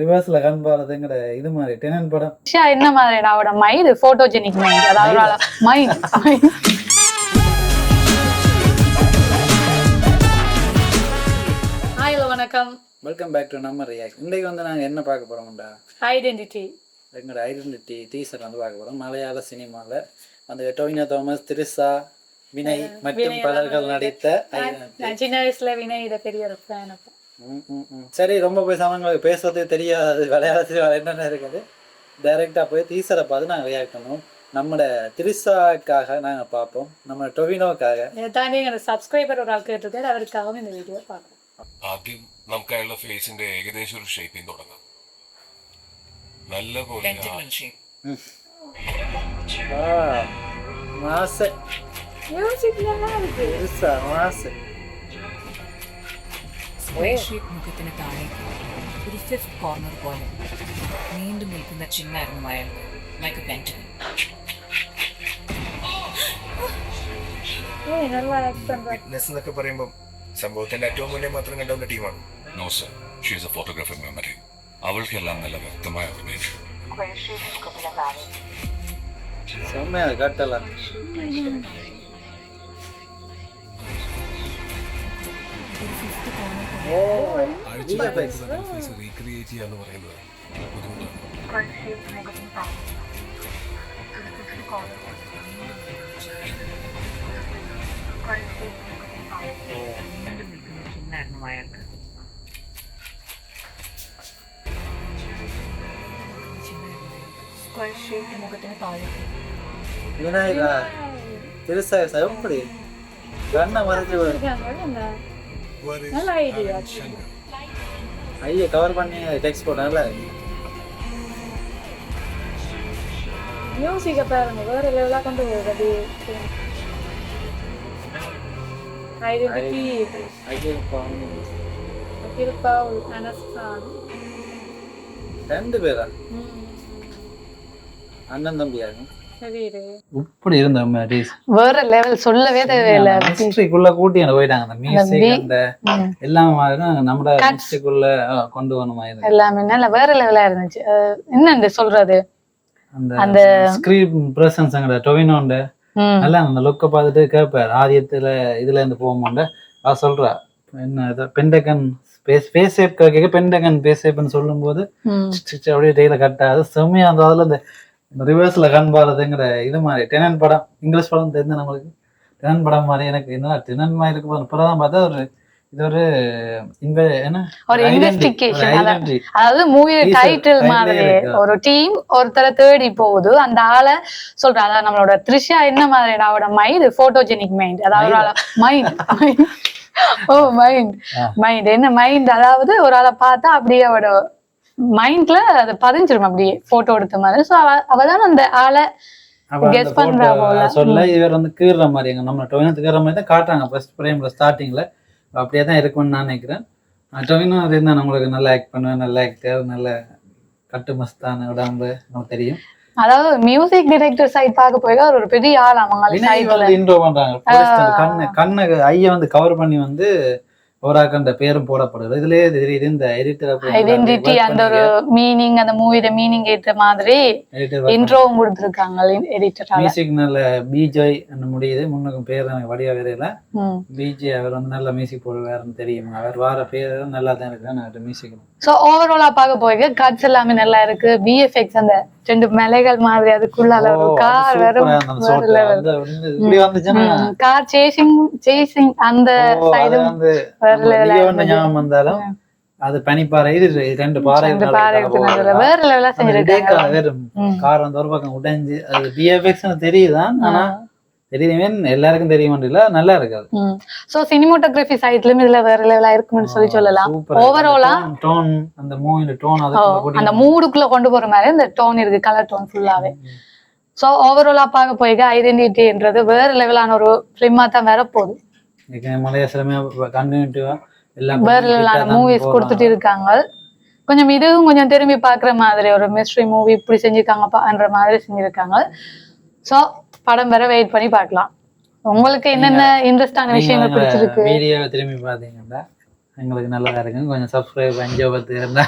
ரிவர்ஸ்ல கண் பாரதுங்கிற இது மாதிரி டெனன் படம் என்ன மாதிரி அவட மைண்ட் போட்டோஜெனிக் மைண்ட், அதாவது மைண்ட். ஹலோ வணக்கம், வெல்கம் பேக் டு நம்ம ரியாக்ட். இன்றைக்கு வந்து நாங்கள் என்ன பார்க்க போகிறோம்டா, ஐடென்டிட்டி. எங்களோட ஐடென்டிட்டி டீசர் வந்து பார்க்க போகிறோம். மலையாள சினிமாவில் அந்த டொவினோ தாமஸ், திரிசா, வினய் மற்றும் பலர்கள் நடித்த நான் சின்ன வயசுல வினய் இதை பெரிய ஒரு ஃபேன். சரி, ரொம்ப போய் சமங்களுக்கு பேசுறது தெரியாது, விளையாடத்துல என்னென்ன இருக்குது. டைரெக்டாக போய் டீசரை பார்த்து நாங்கள் ரியாக்ட் பண்ணுவோம். நம்மளோட திரிசாக்காக நாங்கள் பார்ப்போம், நம்ம டொவினோக்காக. இதை தாண்டி எங்களோட சப்ஸ்கிரைபர் ஒரு ஆள் கேட்டிருக்காரு, அவருக்காகவும் இந்த വീഡിയോ பார்க்கலாம். ആദ്യം നമുക്കായുള്ള ഫേസിന്റെ ഏകദേശം ഒരു ഷേപ്പിംഗ് തുടങ്ങാം. നല്ല പോലെ മുഖത്തിന് താഴേക്ക് ഒരു ഫിഫ്ത് കോർണർ പോലെ നീണ്ടു നിൽക്കുന്ന ചിഹ്നമായിരുന്നു അയാൾക്ക്, ലൈക്ക് എ പെന്റഗൺ. ഫിറ്റ്നസ് എന്നൊക്കെ പറയുമ്പോൾ സംഭവത്തിന്റെ ഏറ്റവും മുന്നേ മാത്രം കണ്ടുവന്ന ടീമാണ്. No sir, she is a photographer memory. അവൾക്കെല്ലാം നല്ല വ്യക്തമായ ഓർമ്മയുണ്ട്. செம்மையாக கட்டலாம். റീക്രിയേറ്റ് ചെയ്യാന്ന് പറയുന്നത് ബുദ്ധിമുട്ടാണ്. ചിഹ്നമായിരുന്നു അയാൾക്ക്. മുഖത്തിന് താഴേക്ക് விநாயகா திரிசா எப்படி கண்ணை மறைச்சு நல்ல ஐடியா. ஐயா கவர் பண்ணி டெக்ஸ்ட் போட்டல. மியூசிக்கை பாருங்க, வேற லெவலா கொண்டு போகுது. ஐடென்டிட்டி அகில் பவுல், அனஸ் கான், ரெண்டு பேரா அண்ணன் தம்பியாங்க. இப்படி இருந்த வேற லெவல், சொல்லவே தேவையில்ல. மியூசிக்குள்ள கூட்டி போயிட்டாங்க. அந்த மியூசிக் அந்த எல்லாமே நம்ம மியூசிக்குள்ள கொண்டு வரணுமா, எல்லாமே நல்ல வேற லெவலா இருந்துச்சு. என்ன சொல்றது, அந்த ஸ்கிரீன் பிரசன்ஸ் அங்க டொவினோண்ட நல்லா அந்த லுக்கை பார்த்துட்டு கேட்பாரு. ஆதியத்துல இதுல இருந்து போகும்போண்ட அவ சொல்றா என்ன பெண்டகன் ஸ்பேஸ் ஷேப் கேட்க பெண்டகன் ஸ்பேஸ் ஷேப்னு சொல்லும் போது அப்படியே டெய்ல கட்டாது செம்மையா. அந்த அதுல இந்த ரிவர்ஸ்ல கண் பாரதுங்கிற இது மாதிரி டெனன் படம், இங்கிலீஷ் படம் தெரிஞ்ச நம்மளுக்கு டெனன் படம் மாதிரி எனக்கு என்ன டெனன் மாதிரி இருக்கு. இப்பதான் பார்த்தா ஒரு இது ஒரு இன்வெஸ்டிகேஷன், அதாவது மூவி டைட்டில் மாதிரி ஒரு டீம் ஒருத்தரை தேடி போகுது, அந்த ஆளை சொல்ற. அதாவது நம்மளோட த்ரிஷா என்ன மாதிரி அவட மைண்ட் போட்டோஜெனிக் மைண்ட், அதாவது மைண்ட் மைண்ட் என்ன மைண்ட், அதாவது ஒரு ஆளை பார்த்தா அப்படியே அவட மைண்ட்ல அது பதிஞ்சிரும் அப்படியே போட்டோ எடுத்த மாதிரி. சோ அவதான் அந்த ஆளை கெஸ் பண்றா போல சொல்ல. இவர் வந்து கீறுற மாதிரி எங்க நம்ம டொவினோத்துக்கு கீறுற மாதிரி தான் காட்டுறாங்க ஃபர்ஸ்ட் பிரேம்ல ஸ்டார்டிங்ல. அப்படியே தான் இருக்கும்னு நான் நினைக்கிறேன். டொவினோ அது இருந்தா நம்மளுக்கு நல்லா ஆக்ட் பண்ணுவேன், நல்ல ஆக்டர், நல்ல கட்டு மஸ்தான உடம்பு நமக்கு தெரியும். அதாவது மியூசிக் டைரக்டர் சைட் பார்க்க போய் ஒரு பெரிய ஆள் அவங்க இன்ட்ரோ பண்றாங்க. கண்ணை ஐய வந்து கவர் பண்ணி வந்து ஓராக்கண்ட பேரும் போடப்படுது. இதுலயே தெரியுது இந்த ஐடென்டிட்டி, அந்த ஒரு மீனிங், அந்த மூவியோட மீனிங் ஏற்ற மாதிரி இன்ட்ரோவும் கொடுத்திருக்காங்க எடிட்டர். மியூசிக் நல்ல பிஜய் அந்த முடியுது. முன்னுக்கும் பேர் எனக்கு வடிவா வேறையில பிஜே. அவர் வந்து நல்ல மியூசிக் போடுவாருன்னு தெரியும். அவர் வார பேர் நல்லா தான் இருக்கு மியூசிக். சோ ஓவராலா பார்க்க போய் கட்ஸ் எல்லாமே நல்லா இருக்கு. பிஎஃப்எக்ஸ் அந்த ரெண்டு மலைகள் மாதிரி அதுக்குள்ளால ஒரு கார் கார் சேசிங் அந்த சைடு ஞாபகம் வந்தாலும் அது பனிப்பாறை, இது ரெண்டு பாறை வேற லெவலா செஞ்சிருக்காங்க. கார் வந்து ஒரு பக்கம் உடைஞ்சு அது பிஎஃப்எக்ஸ் தெரியுதான், ஆனா தெரியுமே எல்லாருக்கும் தெரியும் இல்ல, நல்லா இருக்காது. சோ சினிமாட்டோகிராஃபி சைட்லயும் இதுல வேற லெவலா இருக்கும்னு சொல்லலாம். ஓவராலா டோன், அந்த மூவில டோன், அந்த மூடுக்குள்ள கொண்டு போற மாதிரி அந்த டோன் இருக்கு, கலர் டோன் ஃபுல்லாவே. சோ ஓவராலா பார்க்க போய் ஐடென்டிட்டின்றது வேற லெவலான ஒரு ஃபிலிமா தான் வரப்போகுது. மலையாளமே கண்டினியூட்டிவா எல்லாம் வேற லெவலான மூவிஸ் கொடுத்துட்டு இருக்காங்க. கொஞ்சம் இதுவும் கொஞ்சம் திரும்பி பாக்குற மாதிரி ஒரு மிஸ்ட்ரி மூவி இப்படி செஞ்சிருக்காங்கன்ற மாதிரி செஞ்சிருக்காங்க. சோ படம் வர வெயிட் பண்ணி பார்க்கலாம். உங்களுக்கு என்னென்ன இன்ட்ரெஸ்டான விஷயங்கள் பிடிச்சிருக்கு? வீடியோவை திரும்பி பாத்தீங்கன்னா எங்களுக்கு நல்லதா இருக்கும். கொஞ்சம் சப்ஸ்கிரைப் 5 இருந்தா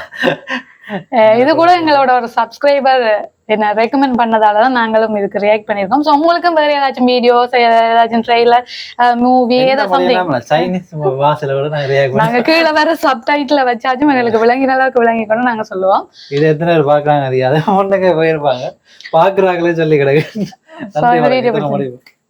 இது கூட எங்களோட ஒரு சப்ஸ்கிரைபர் என்ன ரெக்கமெண்ட் பண்ணதால தான் நாங்களும் இதுக்கு ரியாக்ட் பண்ணியிருக்கோம். ஸோ உங்களுக்கும் வேற ஏதாச்சும் வீடியோஸ், ஏதாச்சும் ட்ரெய்லர், மூவி, ஏதாவது சம்திங் சைனீஸ் வாசல விட நாங்க ரியாக்ட் நாங்க கீழே வேற சப்டைட்டில் வச்சாச்சும் எங்களுக்கு விளங்கின அளவுக்கு விளங்கிக்கணும் நாங்க சொல்லுவோம். இது எத்தனை பேர் பாக்குறாங்க அறியாது, ஒன்றுக்கே போயிருப்பாங்க, பாக்குறாங்களே சொல்லி கிடக்கு. So, இந்த video